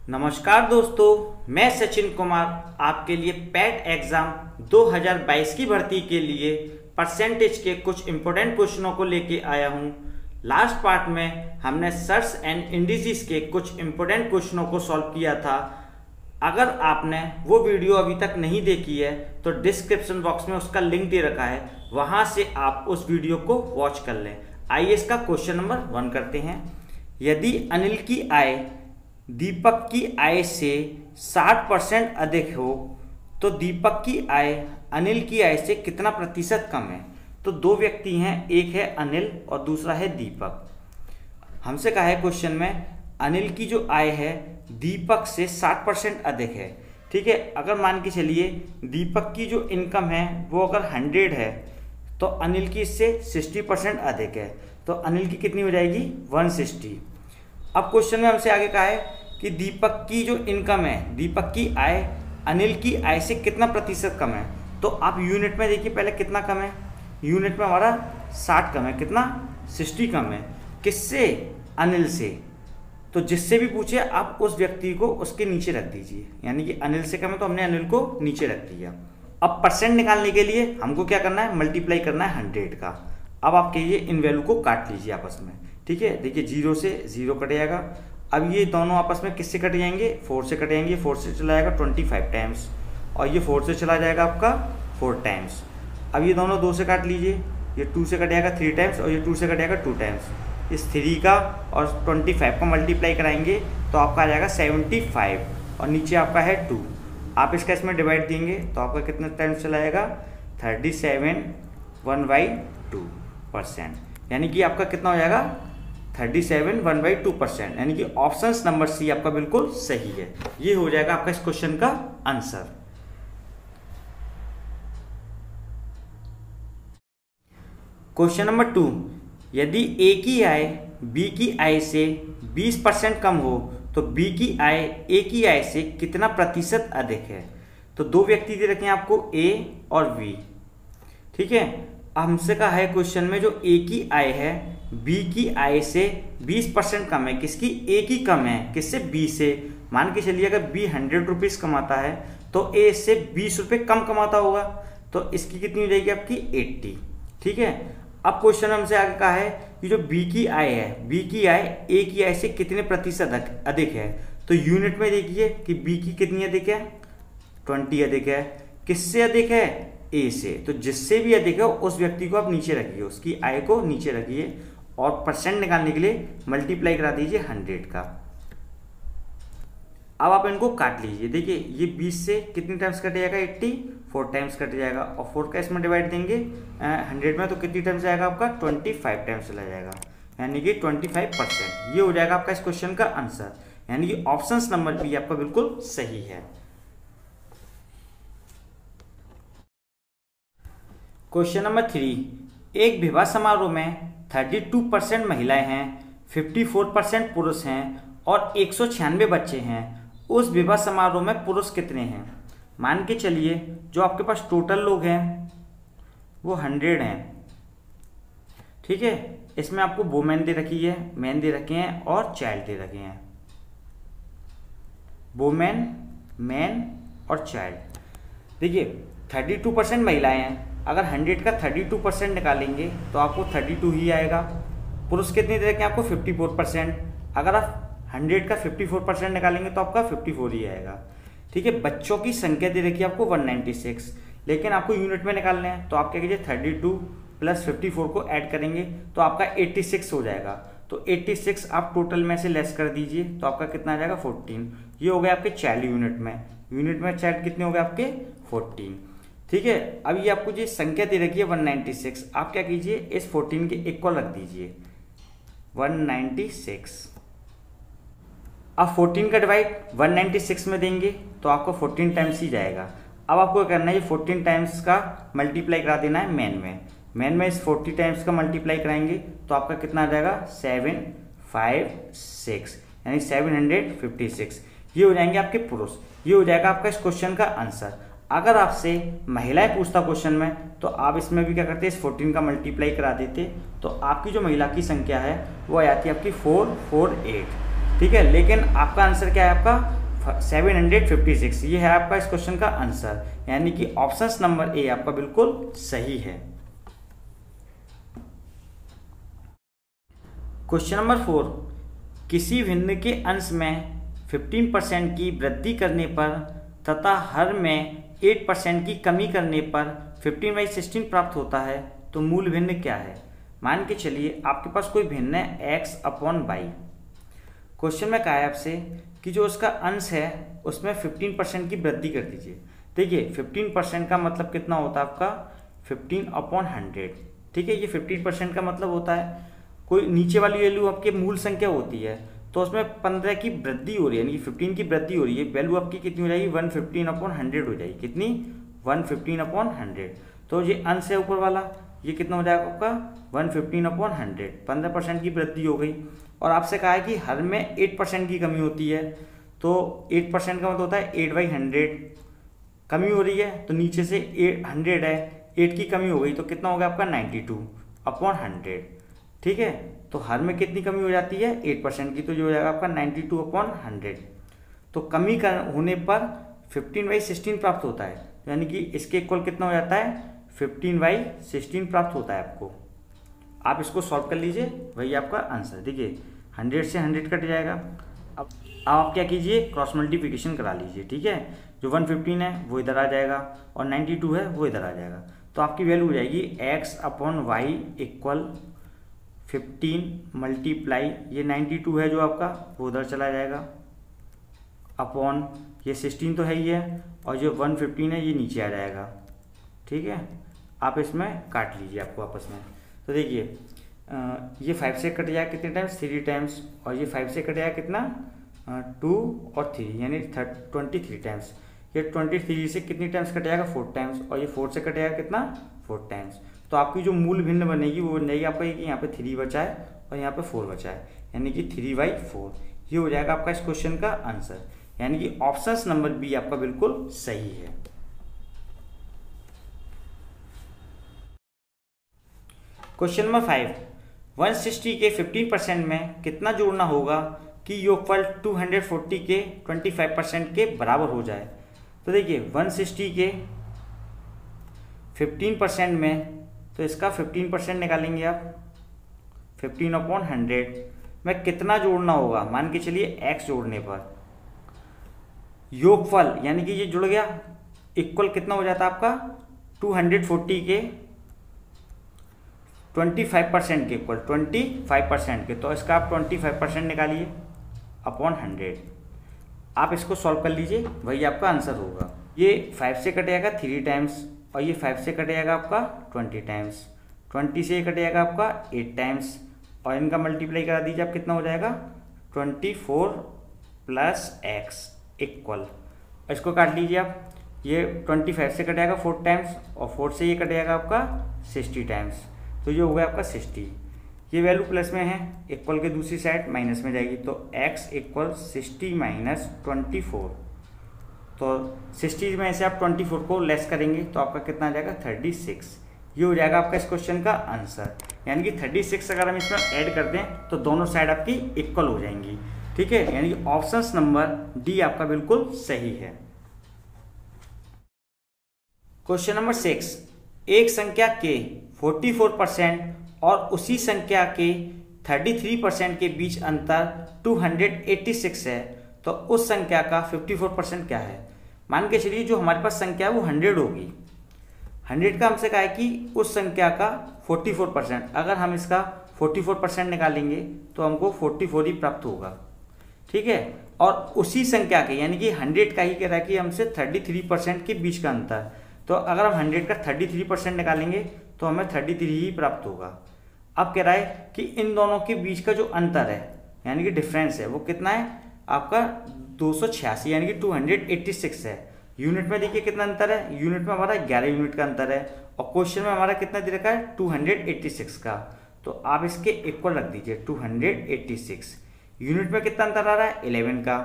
नमस्कार दोस्तों, मैं सचिन कुमार आपके लिए पैट एग्जाम 2022 की भर्ती के लिए परसेंटेज के कुछ इंपॉर्टेंट क्वेश्चनों को लेके आया हूं। लास्ट पार्ट में हमने सर्च एंड इंडिसेस के कुछ इंपॉर्टेंट क्वेश्चनों को सॉल्व किया था। अगर आपने वो वीडियो अभी तक नहीं देखी है तो डिस्क्रिप्शन बॉक्स में उसका लिंक दे रखा है, वहां से आप उस वीडियो को वॉच कर लें। आइए इसका क्वेश्चन नंबर 1 करते हैं। यदि अनिल की आय दीपक की आय से 60% अधिक हो तो दीपक की आय अनिल की आय से कितना प्रतिशत कम है। तो दो व्यक्ति हैं, एक है अनिल और दूसरा है दीपक। हमसे कहा है क्वेश्चन में अनिल की जो आय है दीपक से 60% अधिक है। ठीक है, अगर मान के चलिए दीपक की जो इनकम है वो अगर 100 है तो अनिल की इससे 60% अधिक है, तो अनिल की कितनी हो जाएगी 160। अब क्वेश्चन में हमसे आगे कहा है कि दीपक की जो इनकम है, दीपक की आय अनिल की आय से कितना प्रतिशत कम है। तो आप यूनिट में देखिए पहले कितना कम है। यूनिट में हमारा 60 कम है, कितना 60 कम है। किससे? अनिल से। तो जिससे भी पूछे आप उस व्यक्ति को उसके नीचे रख दीजिए, यानी कि अनिल से कम है तो हमने अनिल को नीचे रख दिया। अब परसेंट निकालने के लिए हमको क्या करना है, मल्टीप्लाई करना है 100 का। अब आप कहिए इन वैल्यू को काट लीजिए आपस में। ठीक है, देखिए 0 से 0 कट जाएगा। अब ये दोनों आपस में किससे कट जाएंगे, 4 से कट जाएंगे। 4 से चला जाएगा 25 टाइम्स और ये 4 से चला जाएगा आपका 4 टाइम्स। अब ये दोनों 2 से काट लीजिए, ये 2 से कट जाएगा 3 टाइम्स और ये 2 से कट जाएगा 2 टाइम्स। इस 3 का और 25 का मल्टीप्लाई कराएंगे तो आपका आ जाएगा 75 और नीचे आपका है 2। आप इसका इसमें डिवाइड देंगे तो आपका कितना टाइम्स चला जाएगा 37 1/2%, यानी कि आपका कितना हो जाएगा 37 1/2%, यानी कि ऑप्शन नंबर सी आपका बिल्कुल सही है। ये हो जाएगा आपका इस क्वेश्चन का आंसर। क्वेश्चन नंबर 2, यदि ए की आय बी की आय से 20% कम हो तो बी की आय ए की आय से कितना प्रतिशत अधिक है। तो दो व्यक्ति दे रखे हैं आपको, ए और बी। ठीक है, हमसे कहा है क्वेश्चन में जो ए की आय है बी की आय से 20% कम है। किसकी? ए की कम है, किससे? बी से। मान के चलिए अगर बी 100 रुपीज़ कमाता है तो ए इससे 20 रुपये कम कमाता होगा, तो इसकी कितनी हो जाएगी आपकी 80। ठीक है, अब क्वेश्चन हमसे आगे कहा है कि जो बी की आय है, बी की आय ए की आय से कितने प्रतिशत अधिक है। तो यूनिट में देखिए कि बी की कितनी अधिक है, 20 अधिक है। किससे अधिक है? ए से। तो जिससे भी अधिक है उस व्यक्ति को आप नीचे रखिए, उसकी आय को नीचे रखिए और परसेंट निकालने के लिए मल्टीप्लाई करा दीजिए 100 का। अब आप इनको काट लीजिए। देखिए ये 20 से कितनी टाइम्स कट जाएगा, 84 टाइम्स कट जाएगा और 4 का इसमें डिवाइड देंगे 100 में तो कितनी टाइम्स जाएगा आपका 25 टाइम्स चला जाएगा, यानी कि 25%। ये हो जाएगा आपका इस क्वेश्चन का आंसर, यानी कि ऑप्शन नंबर बी आपका बिल्कुल सही है। क्वेश्चन नंबर 3, एक विवाह समारोह में 32% महिलाएं हैं, 54% पुरुष हैं और 196 बच्चे हैं। उस विवाह समारोह में पुरुष कितने हैं। मान के चलिए जो आपके पास टोटल लोग हैं वो 100 हैं। ठीक है, इसमें आपको वुमेन दे रखी है, मैन दे रखे हैं और चाइल्ड दे रखे हैं। वुमेन, मैन और चाइल्ड। देखिए 32% महिलाएं हैं, अगर 100 का 32% निकालेंगे तो आपको 32 ही आएगा। पुरुष कितने दे रखे हैं आपको 54%, अगर आप 100 का 54% निकालेंगे तो आपका 54 ही आएगा। ठीक है, बच्चों की संख्या दे रखी है आपको 196, लेकिन आपको यूनिट में निकालने हैं तो आप क्या कीजिए 32 + 54 को ऐड करेंगे तो आपका 86 हो जाएगा। तो 86 आप टोटल में से लेस कर दीजिए तो आपका कितना आ जाएगा 14। ये हो गए आपके चाइल्ड यूनिट में। यूनिट में चाइल्ड कितने हो गए आपके 14। ठीक है, अब ये आपको जो संख्या दे रखी है 196, आप क्या कीजिए इस 14 के इक्वल रख दीजिए 196। अब 14 का डिवाइड 196 में देंगे तो आपको 14 टाइम्स ही जाएगा। अब आपको करना है ये 14 टाइम्स का मल्टीप्लाई करा देना है मैन में। मैन में इस 40 टाइम्स का मल्टीप्लाई कराएंगे तो आपका कितना आ जाएगा 756, यानी 756। ये हो जाएंगे आपके पुरुष। ये हो जाएगा आपका इस क्वेश्चन का आंसर। अगर आपसे महिलाएं पूछता क्वेश्चन में तो आप इसमें भी क्या करते इस 14 का मल्टीप्लाई करा देते, तो आपकी जो महिला की संख्या है वो आ जाती है आपकी 448। ठीक है, लेकिन आपका आंसर क्या है, आपका 756, ये है आपका इस क्वेश्चन का आंसर, यानी कि ऑप्शन नंबर ए आपका बिल्कुल सही है। क्वेश्चन नंबर 4, किसी भिन्न के अंश में 15% की वृद्धि करने पर तथा हर में 8% की कमी करने पर 15/16 प्राप्त होता है, तो मूल भिन्न क्या है। मान के चलिए आपके पास कोई भिन्न है x/y। क्वेश्चन में कहा है आपसे कि जो उसका अंश है उसमें 15% की वृद्धि कर दीजिए। देखिए 15% का मतलब कितना होता है आपका 15/100। ठीक है, ये 15% का मतलब होता है कोई नीचे वाली वैल्यू आपकी मूल संख्या होती है तो उसमें 15 की वृद्धि हो रही है, यानी कि 15 की वृद्धि हो रही है, वैल्यू आपकी कितनी हो जाएगी 115/100 हो जाएगी। कितनी 115/100। तो ये अंश है ऊपर वाला, ये कितना हो जाएगा आपका 115/100, 15% की वृद्धि हो गई। और आपसे कहा है कि हर में 8% की कमी होती है, तो 8% का मतलब होता है 8/100 कमी हो रही है, तो नीचे से 100 है, 8 की कमी हो गई तो कितना हो गया आपका 92/100। ठीक है, तो हर में कितनी कमी हो जाती है 8% की, तो जो हो जाएगा आपका 92/100। तो कमी कर होने पर 15/16 प्राप्त होता है, यानी कि इसके इक्वल कितना हो जाता है 15/16 प्राप्त होता है आपको। आप इसको सॉल्व कर लीजिए, वही आपका आंसर। देखिए 100 से 100 कट जाएगा। अब आप क्या कीजिए, क्रॉस मल्टीप्लिकेशन करा लीजिए। ठीक है, जो 115 है वो इधर आ जाएगा और 92 है वो इधर आ जाएगा, तो आपकी वैल्यू हो जाएगी x/y इक्वल 15 मल्टीप्लाई ये 92 है जो आपका वो उधर चला जाएगा अपॉन ये 16 तो है ही है, और जो 115 है ये नीचे आ जाएगा। ठीक है, आप इसमें काट लीजिए आपको आपस में। तो देखिए ये 5 से कट जाएगा कितने टाइम्स 3 टाइम्स, और ये 5 से कट जाएगा कितना 2 और 3 यानी 23 टाइम्स। ये 23 से कितनी टाइम्स कट जाएगा 4 टाइम्स, और ये 4 से कट जाएगा कितना 4 टाइम्स। तो आपकी जो मूल भिन्न बनेगी वो बन जाएगी आपका कि यहाँ पे 3 बचा है और यहाँ पे 4 बचा है, यानी कि 3/4। ये हो जाएगा आपका इस क्वेश्चन का आंसर, यानी कि ऑप्शन नंबर बी आपका बिल्कुल सही है। क्वेश्चन नंबर 5, 160 के 15% में कितना जोड़ना होगा कि योगफल 240 के 25% के बराबर हो जाए। तो देखिए 160 के 15% में, तो इसका 15% निकालेंगे आप 15/100 में कितना जोड़ना होगा। मान के चलिए x जोड़ने पर योगफल यानी कि ये जुड़ गया, इक्वल कितना हो जाता है आपका 240 के 25% के इक्वल 25% के, तो इसका आप 25% निकालिए अपॉन 100। आप इसको सॉल्व कर लीजिए, वही आपका आंसर होगा। ये 5 से कटेगा 3 टाइम्स, और ये 5 से कटेगा आपका 20 टाइम्स, 20 से कटेगा आपका 8 टाइम्स, और इनका मल्टीप्लाई करा दीजिए आप कितना हो जाएगा 24 + x इक्वल, इसको काट लीजिए आप। ये 25 से कटेगा 4 टाइम्स, और 4 से ये कटेगा आपका 60 टाइम्स, तो ये हो गया आपका 60। ये वैल्यू प्लस में है, इक्वल के दूसरी साइड माइनस में जाएगी, तो x इक्वल 60 - 24, तो 60 में से आप 24 को लेस करेंगे तो आपका कितना आ जाएगा 36। ये हो जाएगा आपका इस क्वेश्चन का आंसर, यानी कि 36 अगर हम इसमें ऐड कर दें तो दोनों साइड आपकी इक्वल हो जाएंगी। ठीक है, यानी कि ऑप्शन नंबर डी आपका बिल्कुल सही है। क्वेश्चन नंबर 6, एक संख्या के 44% और उसी संख्या के 33% के बीच अंतर 286 है, तो उस संख्या का 54% क्या है। मान के चलिए जो हमारे पास संख्या है वो 100 होगी, 100 का हमसे कहा है कि उस संख्या का 44%, अगर हम इसका 44% निकालेंगे तो हमको 44 ही प्राप्त होगा। ठीक है, और उसी संख्या के यानी कि 100 का ही कह रहा है कि हमसे 33% के बीच का अंतर, तो अगर हम 100 का 33% निकालेंगे तो हमें 33 ही प्राप्त होगा। अब कह रहा है कि इन दोनों के बीच का जो अंतर है यानी कि डिफरेंस है वो कितना है आपका 286 यानी कि 286 है। यूनिट में देखिए कितना अंतर है, यूनिट में हमारा 11 यूनिट का अंतर है, और क्वेश्चन में हमारा कितना दे रखा है 286 का, तो आप इसके इक्वल रख दीजिए 286। यूनिट में कितना अंतर आ रहा है 11 का,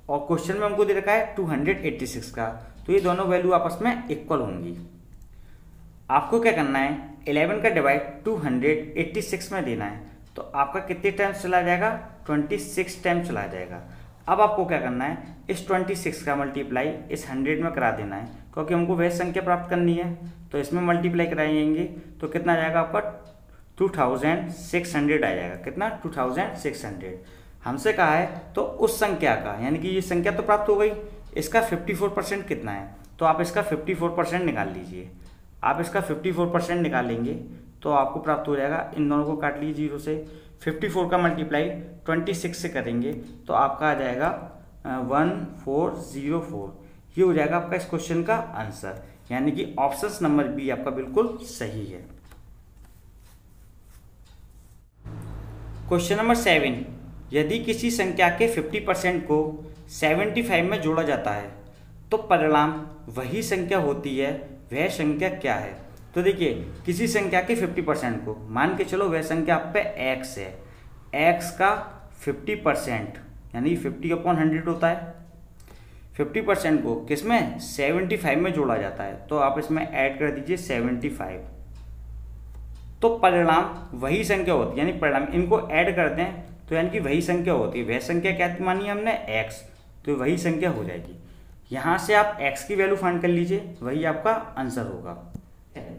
और क्वेश्चन में हमको दे रखा है 286 का, तो ये दोनों वैल्यू आपस में इक्वल होंगी। आपको क्या करना है 11 का डिवाइड 286 में देना है, तो आपका कितने टाइम्स चला जाएगा, 26 टाइम्स चला जाएगा। अब आपको क्या करना है, इस 26 का मल्टीप्लाई इस 100 में करा देना है, क्योंकि हमको वह संख्या प्राप्त करनी है। तो इसमें मल्टीप्लाई कराएंगे तो कितना आ जाएगा आपका 2600 आ जाएगा। कितना, 2600। हमसे कहा है तो उस संख्या का, यानी कि ये संख्या तो प्राप्त हो गई, इसका 54% कितना है, तो आप इसका 54% निकाल लीजिए। आप इसका 54% निकालेंगे तो आपको प्राप्त हो जाएगा, इन दोनों को काट लीजिए 0 से, 54 का मल्टीप्लाई 26 से करेंगे तो आपका आ जाएगा 1404। ये हो जाएगा आपका इस क्वेश्चन का आंसर, यानी कि ऑप्शन नंबर बी आपका बिल्कुल सही है। क्वेश्चन नंबर 7, यदि किसी संख्या के 50% को 75 में जोड़ा जाता है तो परिणाम वही संख्या होती है, वह संख्या क्या है। तो देखिए, किसी संख्या के 50% को मान के चलो, वह संख्या आप पे x है, x का 50% यानी 50/100 होता है। 50% को किसमें, 75 में जोड़ा जाता है, तो आप इसमें ऐड कर दीजिए 75, तो परिणाम वही संख्या होती है, यानी परिणाम इनको ऐड करते हैं तो यानी कि वही संख्या होती है। वह संख्या क्या मानी हमने, x, तो वही संख्या हो जाएगी। यहाँ से आप x की वैल्यू फाइंड कर लीजिए, वही आपका आंसर होगा।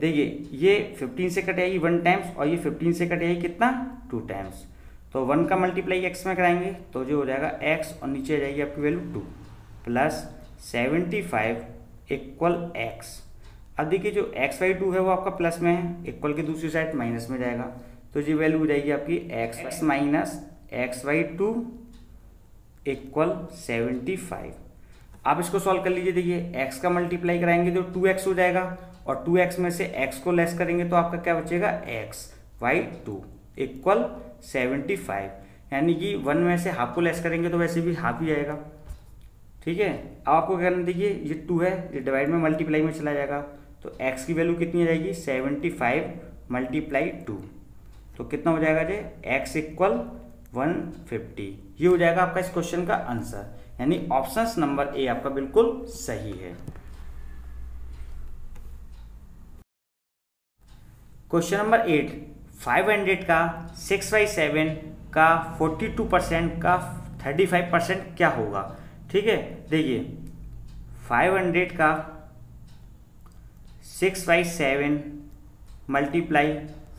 देखिए, ये 15 से कट जाएगी 1 टाइम्स और ये 15 से कट जाएगी कितना, 2 टाइम्स। तो 1 का मल्टीप्लाई x में कराएंगे तो जो हो जाएगा x और नीचे आ जाएगी आपकी वैल्यू 2 प्लस 75 इक्वल x। अब देखिए, जो x/2 है वो आपका प्लस में है, इक्वल की दूसरी साइड माइनस में जाएगा, तो ये वैल्यू हो जाएगी आपकी x माइनस x/2 इक्वल 75। आप इसको सॉल्व कर लीजिए। देखिए, x का मल्टीप्लाई कराएंगे तो 2x हो जाएगा और 2x में से x को लेस करेंगे तो आपका क्या बचेगा, x/2 इक्वल 75, यानी कि 1 में से हाफ को लेस करेंगे तो वैसे भी हाफ ही आएगा। ठीक है, अब आपको क्या करना, देखिए ये 2 है, ये डिवाइड में मल्टीप्लाई में चला जाएगा, तो x की वैल्यू कितनी आ जाएगी, 75 मल्टीप्लाई 2, तो कितना हो जाएगा जी, x इक्वल 150। ये हो जाएगा आपका इस क्वेश्चन का आंसर, यानी ऑप्शन नंबर ए आपका बिल्कुल सही है। क्वेश्चन नंबर 8, 500 का 6/7 का 42% का 35% क्या होगा। ठीक है, देखिए 500 का 6/7 मल्टीप्लाई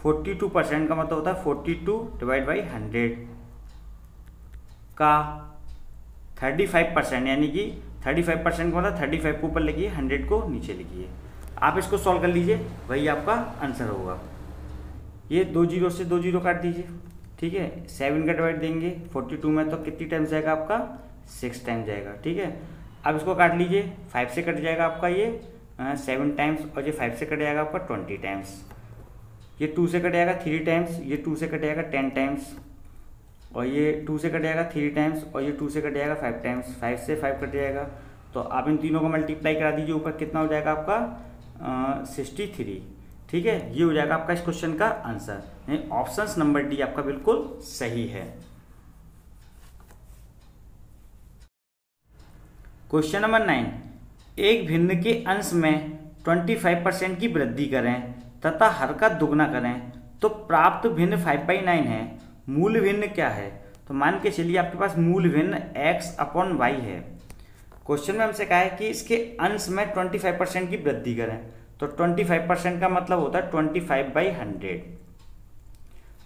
42% का मतलब होता है 42/100 का 35%, यानी कि 35% का मतलब 35 को ऊपर लिखिए, 100 को नीचे लिखिए। आप इसको सॉल्व कर लीजिए, वही आपका आंसर होगा। ये 2 0 से 2 0 काट दीजिए। ठीक है, 7 का डिवाइड देंगे 42 में तो कितनी टाइम्स जाएगा आपका, 6 टाइम्स जाएगा। ठीक है, अब इसको काट लीजिए, 5 से कट जाएगा आपका ये 7 टाइम्स और ये 5 से कट जाएगा आपका 20 टाइम्स। ये 2 से कट जाएगा 3 टाइम्स, ये 2 से कट जाएगा 10 टाइम्स और ये 2 से कट जाएगा 3 टाइम्स और ये 2 से कट जाएगा 5 टाइम्स। 5 से 5 कट जाएगा, तो आप इन तीनों को मल्टीप्लाई करा दीजिए, ऊपर कितना हो जाएगा आपका 63। ठीक है, ये हो जाएगा आपका इस क्वेश्चन का आंसर, यानी ऑप्शन नंबर डी आपका बिल्कुल सही है। क्वेश्चन नंबर 9, एक भिन्न के अंश में 25% की वृद्धि करें तथा हर का दुगना करें तो प्राप्त भिन्न 5/9 है, मूल भिन्न क्या है। तो मान के चलिए आपके पास मूल भिन्न x/y है। क्वेश्चन में हमसे कहा है कि इसके अंश में 25% की वृद्धि करें, तो 25% का मतलब होता है 25/100।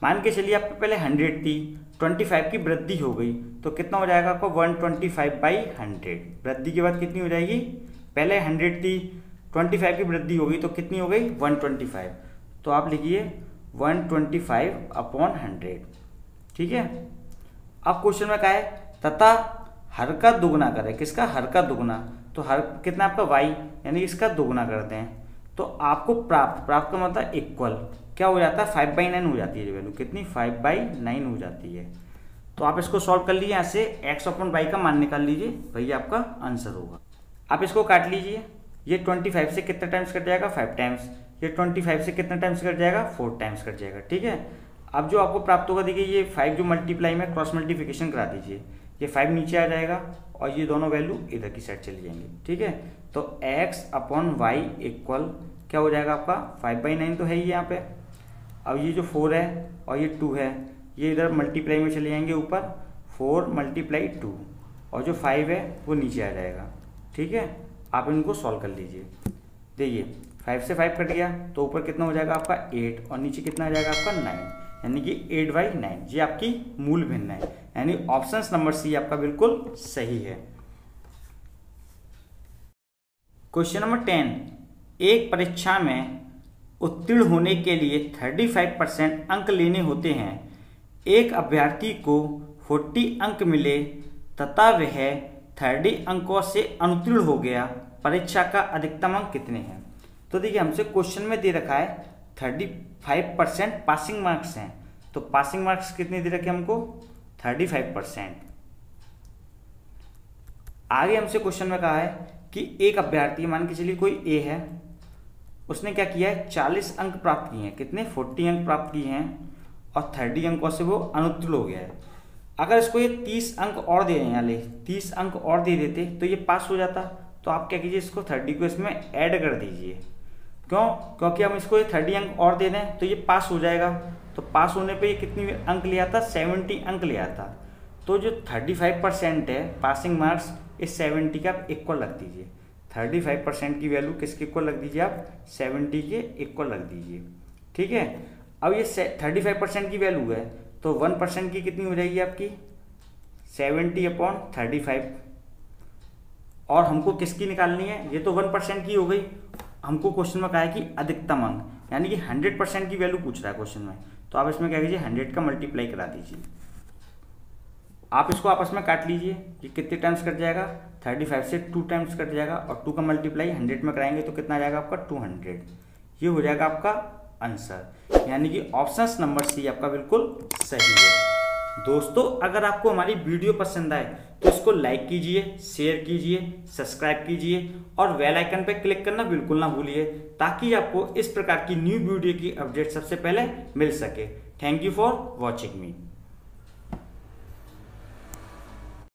मान के चलिए आपके पहले 100 थी, 25 की वृद्धि हो गई तो कितना हो जाएगा आपको 125/100। वृद्धि के बाद कितनी हो जाएगी, पहले 100 थी, 25 की वृद्धि हो गई तो कितनी हो गई 125, तो आप लिखिए 125/100। ठीक है, अब क्वेश्चन में कहा है तथा हर का दुगना करें। किसका, हर का दुगना, तो हर कितना आपका y, यानी इसका दुगना करते हैं तो आपको प्राप्त का मतलब इक्वल क्या हो जाता है 5/9 हो जाती है। वैल्यू कितनी 5/9 हो जाती है। तो आप इसको सॉल्व कर लीजिए, यहाँ से x/y का मान निकाल लीजिए, वही आपका आंसर होगा। आप इसको काट लीजिए, ये 25 से कितना टाइम्स कट जाएगा 5 टाइम्स, ये 25 से कितना टाइम्स कट जाएगा 4 टाइम्स कट जाएगा। ठीक है, अब जो आपको प्राप्त होगा, देखिए ये 5 जो मल्टीप्लाई में क्रॉस मल्टीप्लिकेशन करा दीजिए, ये 5 नीचे आ जाएगा और ये दोनों वैल्यू इधर की साइड चली जाएंगी। ठीक है, तो x/y इक्वल क्या हो जाएगा आपका 5/9 तो है ही यहाँ पे। अब ये जो 4 है और ये 2 है, ये इधर मल्टीप्लाई में चले जाएंगे ऊपर, 4 × 2 और जो 5 है वो नीचे आ जाएगा। ठीक है, आप इनको सॉल्व कर लीजिए। देखिए 5 से 5 कट गया तो ऊपर कितना हो जाएगा आपका 8 और नीचे कितना आ जाएगा आपका 9, यानी कि 8/9। ये आपकी मूल भिन्न है, यानी ऑप्शन नंबर सी आपका बिल्कुल सही है। क्वेश्चन नंबर 10, एक परीक्षा में उत्तीर्ण होने के लिए 35% अंक लेने होते हैं। एक अभ्यर्थी को 40 अंक मिले तथा वह 30 अंकों से अनुत्तीर्ण हो गया, परीक्षा का अधिकतम अंक कितने हैं? तो देखिए हमसे क्वेश्चन में दे रखा है 35% पासिंग मार्क्स हैं, तो पासिंग मार्क्स कितने दे रखे हमको? 35%। आगे हमसे क्वेश्चन में कहा है कि एक अभ्यर्थी, मान के चलिए कोई ए है, उसने क्या किया है 40 अंक प्राप्त किए हैं। कितने? 40 अंक प्राप्त किए हैं और 30 अंकों से वो अनुत्तीर्ण हो गया है। अगर इसको ये 30 अंक और दे दें, यानी 30 अंक और दे देते तो ये पास हो जाता। तो आप क्या कीजिए, इसको 30 को इसमें ऐड कर दीजिए। क्यों? क्योंकि हम इसको ये 30 अंक और दे दें तो ये पास हो जाएगा। तो पास होने पे ये कितनी अंक ले आता? 70 अंक ले आता। तो जो 35% है पासिंग मार्क्स, इस 70 का इक्वल रख दीजिए। 35% की वैल्यू किसके इक्वल रख दीजिए आप? 70 के इक्वल रख दीजिए। ठीक है, अब ये 35% की वैल्यू है तो 1% की कितनी हो जाएगी आपकी? 70/35। और हमको किसकी निकालनी है? ये तो 1% की हो गई। हमको क्वेश्चन में कहा है कि अधिकतम अंक, यानी कि 100% की वैल्यू पूछ रहा है क्वेश्चन में। तो आप इसमें क्या कीजिए, 100 का मल्टीप्लाई करा दीजिए। आप इसको आपस में काट लीजिए, ये कितने टाइम्स कट जाएगा? 35 से 2 टाइम्स कट जाएगा और 2 का मल्टीप्लाई 100 में कराएंगे तो कितना आ जाएगा आपका? 200। ये हो जाएगा आपका आंसर, यानी कि ऑप्शन नंबर सी आपका बिल्कुल सही है। दोस्तों अगर आपको हमारी वीडियो पसंद आए तो इसको लाइक कीजिए, शेयर कीजिए, सब्सक्राइब कीजिए और बेल आइकन पर क्लिक करना बिल्कुल ना भूलिए, ताकि आपको इस प्रकार की न्यू वीडियो की अपडेट सबसे पहले मिल सके। Thank you for watching me.